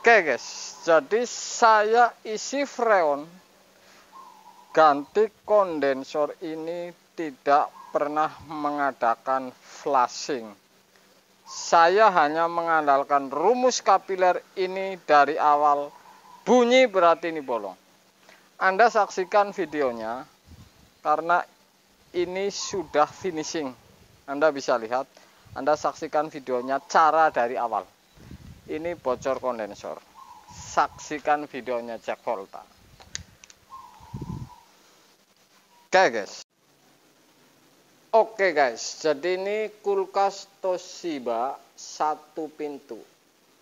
Oke guys, jadi saya isi freon ganti kondensor ini tidak pernah mengadakan flashing. Saya hanya mengandalkan rumus kapiler ini dari awal. Bunyi berarti ini bolong. Anda saksikan videonya karena ini sudah finishing. Anda bisa lihat, Anda saksikan videonya cara dari awal. Ini bocor kondensor. Saksikan videonya Jack Volta. Oke guys, jadi ini kulkas Toshiba satu pintu.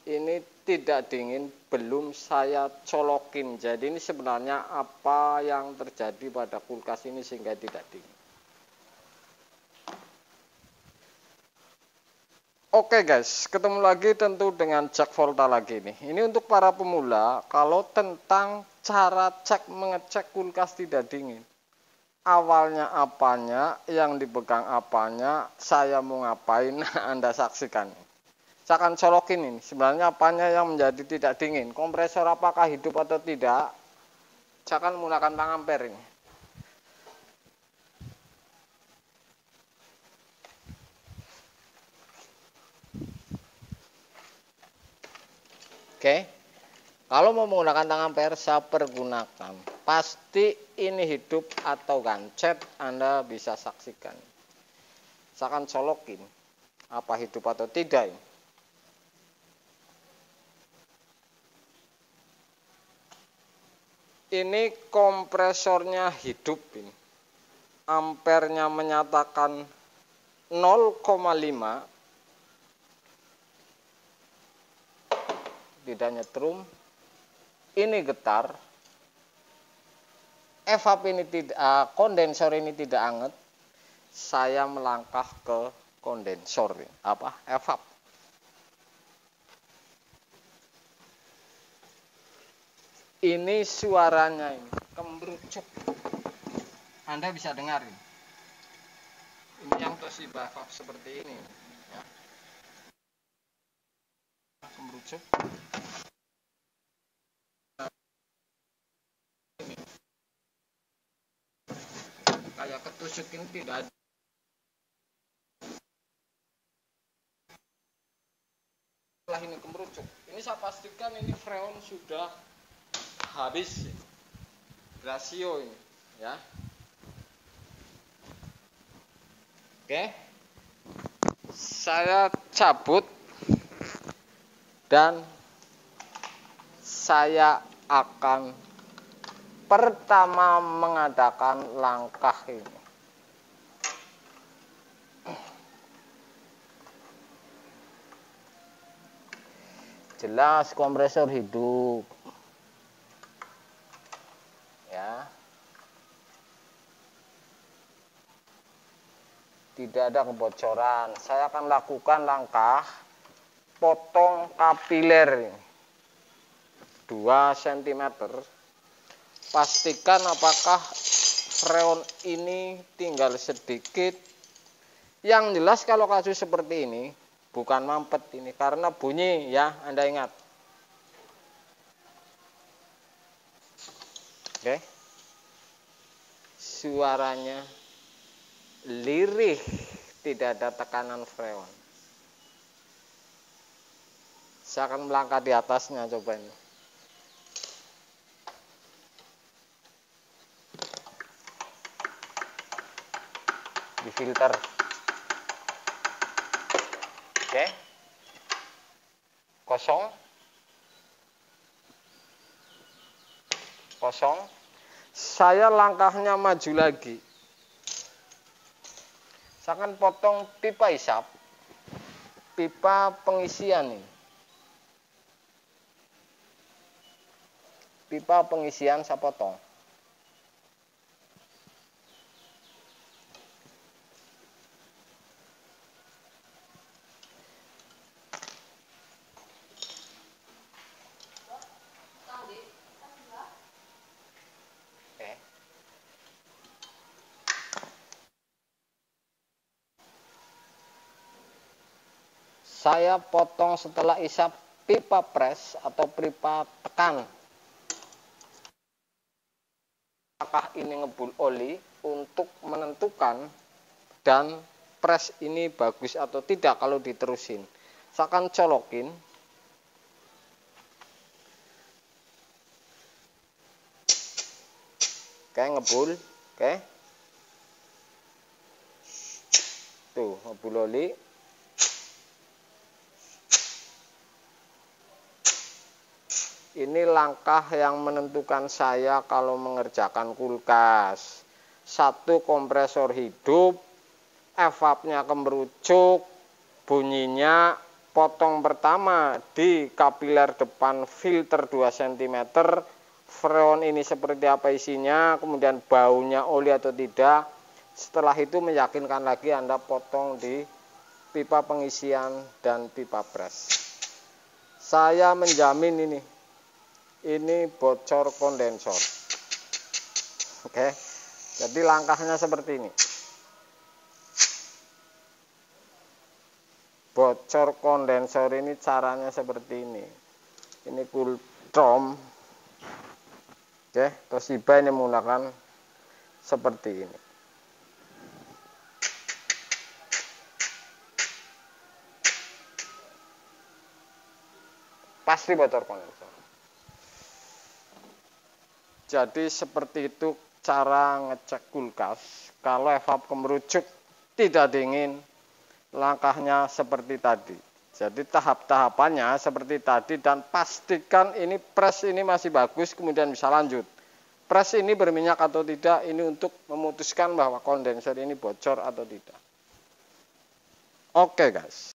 Ini tidak dingin, belum saya colokin. Jadi ini sebenarnya apa yang terjadi pada kulkas ini sehingga tidak dingin. Oke guys, ketemu lagi tentu dengan Jack Volta lagi nih. Ini untuk para pemula, kalau tentang cara mengecek kulkas tidak dingin. Awalnya apanya, yang dipegang apanya, saya mau ngapain, Anda saksikan. Saya akan colokin ini, sebenarnya apanya yang menjadi tidak dingin. Kompresor apakah hidup atau tidak, saya akan menggunakan pengampere ini. Oke, kalau mau menggunakan tangan ampere saya pergunakan. Pasti ini hidup atau gancet, Anda bisa saksikan. Saya akan colokin apa hidup atau tidak ini. Ini kompresornya hidup ini. Ampernya menyatakan 0,5. Tidak nyetrum, ini getar, evap ini tidak, kondensor ini tidak anget. Saya melangkah ke kondensor, evap. Ini suaranya ini kembrucuk, Anda bisa dengar ini. Ini yang Toshiba evap seperti ini, ya. Kembrucuk. Kayak ketusuk ini tidak ada. Setelah ini kemerucuk, ini saya pastikan ini freon sudah habis rasio ini, ya. Oke, saya cabut dan saya akan pertama mengadakan langkah ini. Jelas kompresor hidup, ya. Tidak ada kebocoran. Saya akan lakukan langkah potong kapiler 2 cm. Pastikan apakah freon ini tinggal sedikit. Yang jelas kalau kasus seperti ini bukan mampet ini karena bunyi, ya, Anda ingat. Oke. Suaranya lirih, tidak ada tekanan freon. Saya akan melangkah di atasnya, coba ini. Di filter. Oke. Kosong. Saya langkahnya maju lagi. Saya akan potong pipa isap, pipa pengisian ini. Pipa pengisian saya potong. Saya potong setelah isap pipa pres atau pipa tekan. Apakah ini ngebul oli untuk menentukan dan pres ini bagus atau tidak kalau diterusin. Saya akan colokin. Oke, ngebul. Oke. Tuh, ngebul oli. Ini langkah yang menentukan saya kalau mengerjakan kulkas. Satu, kompresor hidup, evapnya kemerucuk, bunyinya potong pertama di kapiler depan filter 2 cm. Freon ini seperti apa isinya, kemudian baunya oli atau tidak. Setelah itu meyakinkan lagi Anda potong di pipa pengisian dan pipa pres. Saya menjamin ini bocor kondensor. Oke, jadi langkahnya seperti ini. Bocor kondensor ini caranya seperti ini. Ini kultrom. Oke, Toshiba ini menggunakan seperti ini. Pasti bocor kondensor. Jadi seperti itu cara ngecek kulkas. Kalau evap kemerucuk tidak dingin, langkahnya seperti tadi. Jadi tahap-tahapannya seperti tadi dan pastikan ini pres ini masih bagus, kemudian bisa lanjut. Pres ini berminyak atau tidak, ini untuk memutuskan bahwa kondensor ini bocor atau tidak. Oke guys.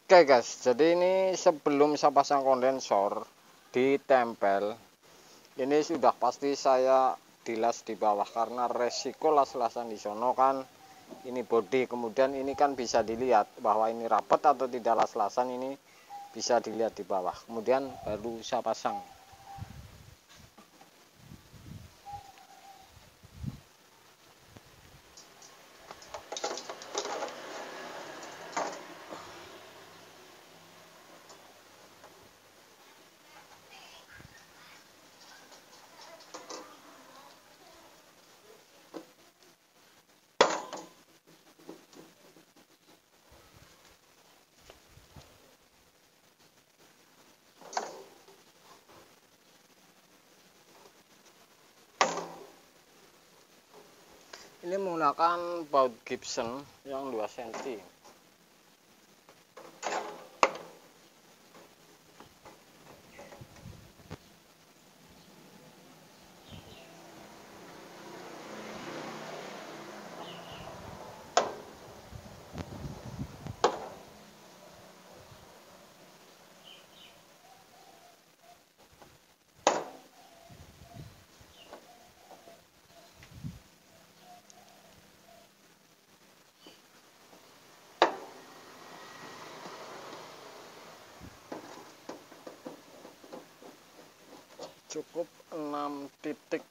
Oke guys, jadi ini sebelum saya pasang kondensor ditempel, ini sudah pasti saya dilas di bawah karena resiko las-lasan di sono kan ini body, kemudian ini kan bisa dilihat bahwa ini rapat atau tidak las-lasan, ini bisa dilihat di bawah, kemudian baru saya pasang. Ini menggunakan baut Gibson yang 2 cm. Cukup 6 titik.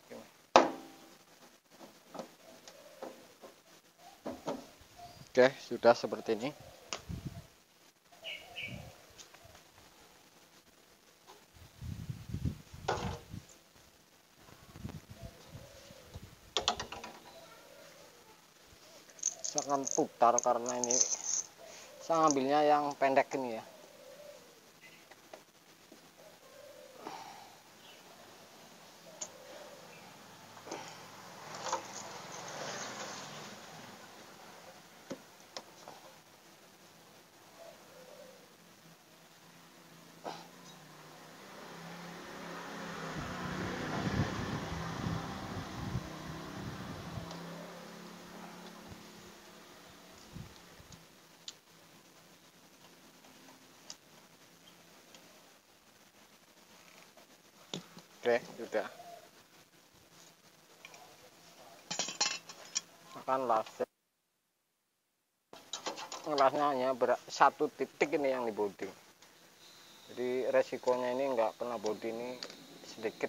Oke, sudah seperti ini. Saya akan putar karena ini saya ambilnya yang pendek ini ya. Oke, sudah. Akan las. Ngelasnya hanya satu titik ini yang di body. Jadi resikonya ini nggak kena body ini sedikit.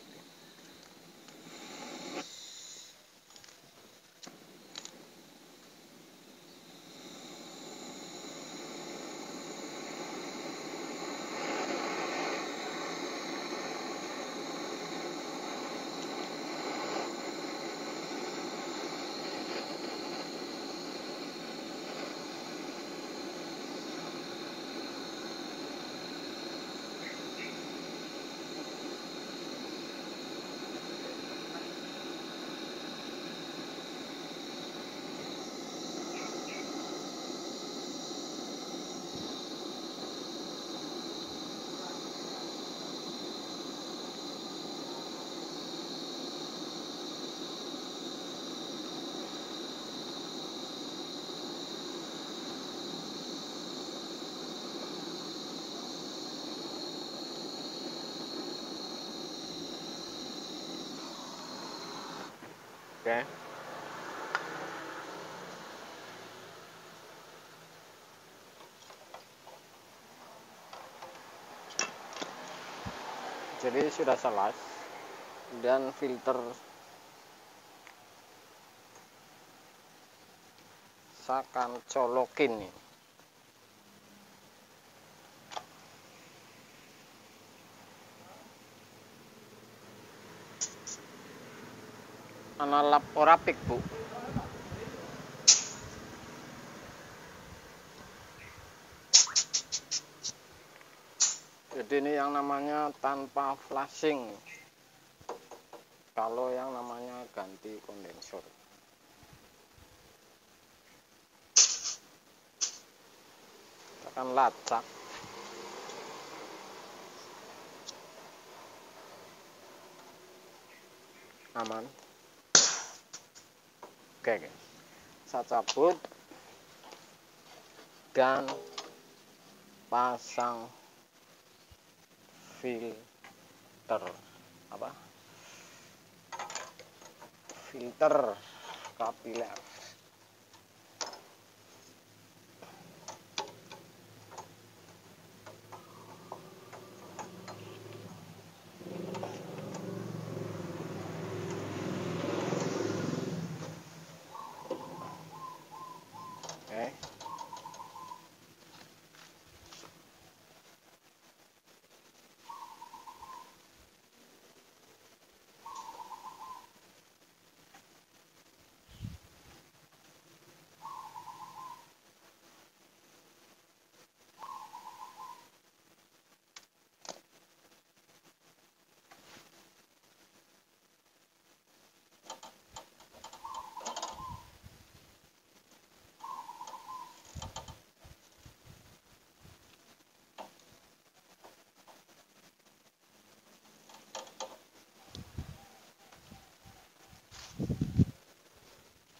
Oke. Jadi sudah selesai dan filter saya akan colokin nih. Analap orapik, Bu. Jadi ini yang namanya tanpa flashing. Kalau yang namanya ganti kondensor. Kita akan lacak. Aman. Oke. Saya cabut dan pasang filter filter kapiler. Oke.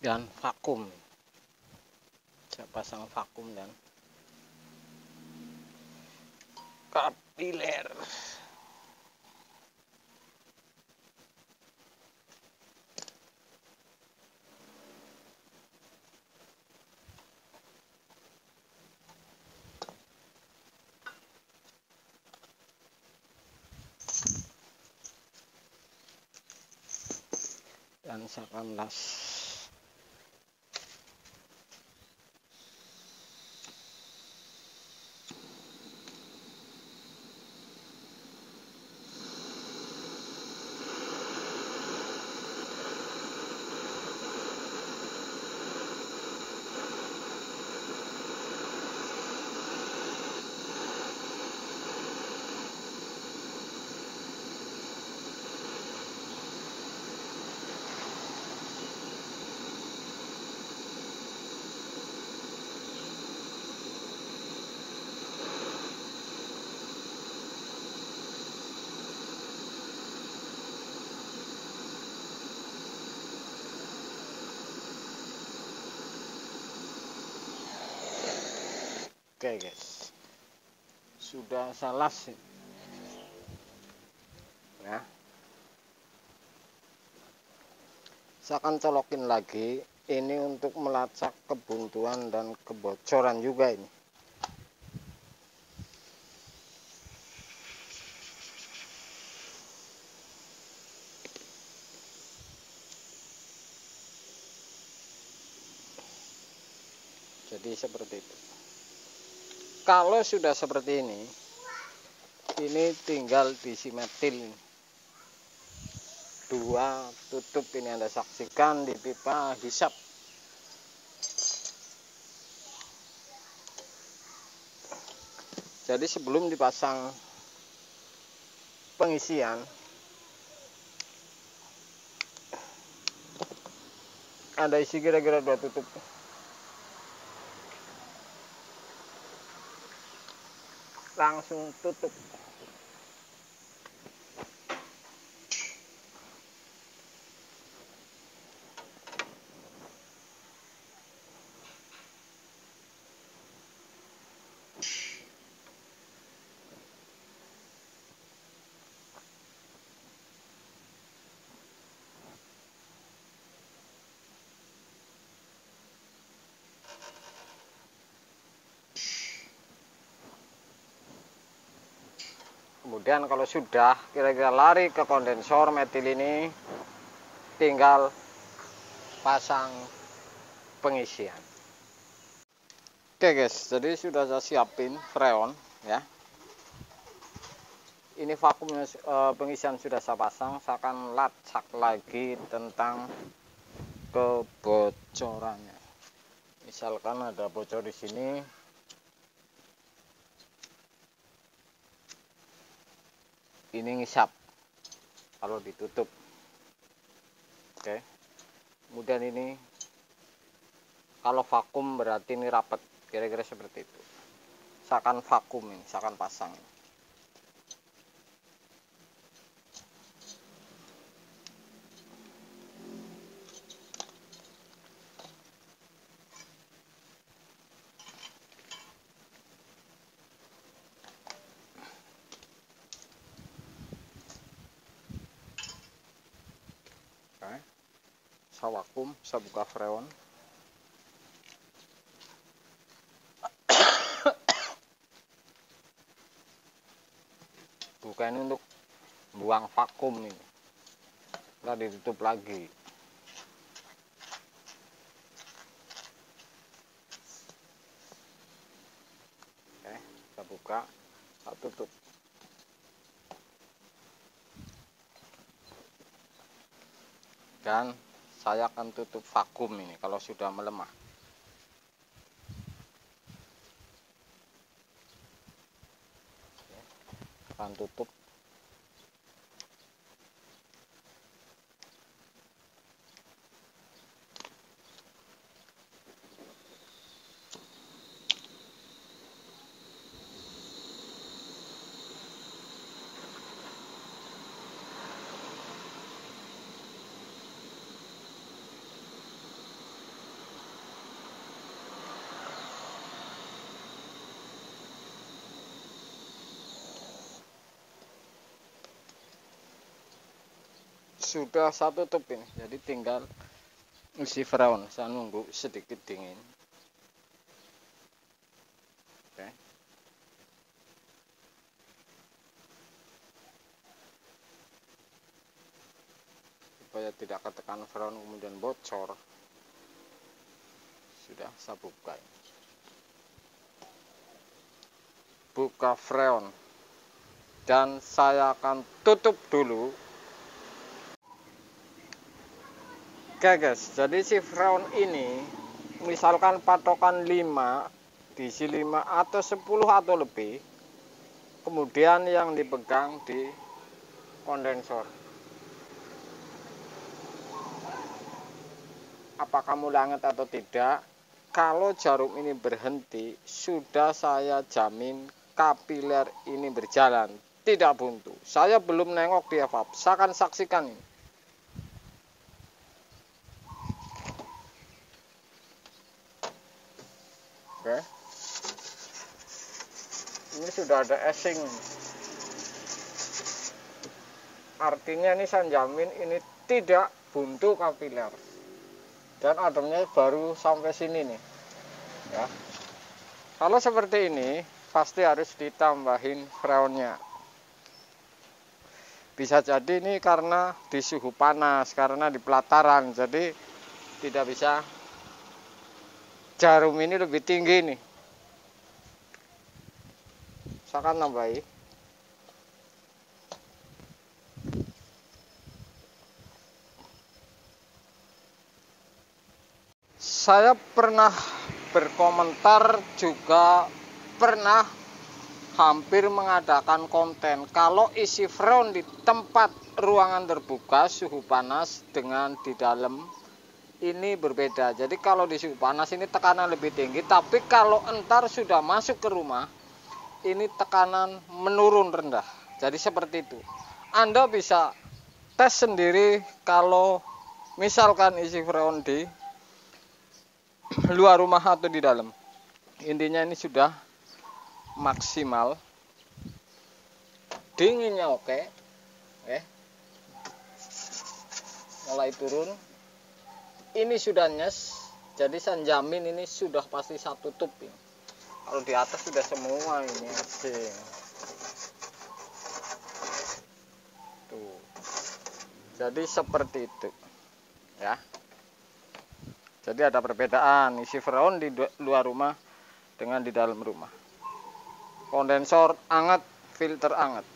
Dan vakum. Saya pasang vakum dan kapiler. Dan saya akan las. Oke guys, sudah salas ya. Saya akan colokin lagi ini untuk melacak kebuntuan dan kebocoran juga ini. Jadi seperti itu. Kalau sudah seperti ini tinggal disimetil. Dua tutup ini Anda saksikan di pipa hisap. Jadi sebelum dipasang pengisian, Anda isi kira-kira 2 tutup. Langsung tutup. Kemudian kalau sudah kira-kira lari ke kondensor metil ini, tinggal pasang pengisian. Oke guys, jadi sudah saya siapin freon ya. Ini vakumnya, pengisian sudah saya pasang. Saya akan lacak lagi tentang kebocorannya. Misalkan ada bocor di sini, ini ngisap kalau ditutup. Oke, kemudian ini kalau vakum berarti ini rapat, kira-kira seperti itu. Saya akan vakum ini, saya akan pasang. Oke, saya vakum, saya buka freon. Buka ini untuk buang vakum ini. Nah, ditutup lagi. Oke, saya buka, saya tutup. Dan saya akan tutup vakum ini kalau sudah melemah. Akan tutup. Sudah saya tutup ini, jadi tinggal isi freon. Saya nunggu sedikit dingin. Oke. Supaya tidak ketekan freon kemudian bocor. Sudah saya buka. Buka freon. Dan saya akan tutup dulu. Oke guys, jadi si freon ini misalkan patokan 5, diisi 5 atau 10 atau lebih, kemudian yang dipegang di kondensor. Apakah mulai hangat atau tidak? Kalau jarum ini berhenti, sudah saya jamin kapiler ini berjalan, tidak buntu. Saya belum nengok di evap, saya akan saksikan ini. Oke. Ini sudah ada esing. Artinya ini saya jamin ini tidak buntu kapiler. Dan ademnya baru sampai sini nih. Ya. Kalau seperti ini pasti harus ditambahin freonnya. Bisa jadi ini karena di suhu panas, karena di pelataran, jadi tidak bisa. Jarum ini lebih tinggi nih. Saya akan tambahi. Saya pernah berkomentar, juga pernah hampir mengadakan konten kalau isi freon di tempat ruangan terbuka suhu panas dengan di dalam ini berbeda. Jadi kalau di suhu panas ini tekanan lebih tinggi, tapi kalau entar sudah masuk ke rumah ini tekanan menurun rendah. Jadi seperti itu. Anda bisa tes sendiri kalau misalkan isi freon di luar rumah atau di dalam. Intinya ini sudah maksimal. Dinginnya oke. Mulai turun. Ini sudah nyes, jadi saya jamin ini sudah pasti satu tutup ini. Kalau di atas sudah semua ini asing. Jadi seperti itu ya. Jadi ada perbedaan isi freon di luar rumah dengan di dalam rumah. Kondensor anget, filter anget.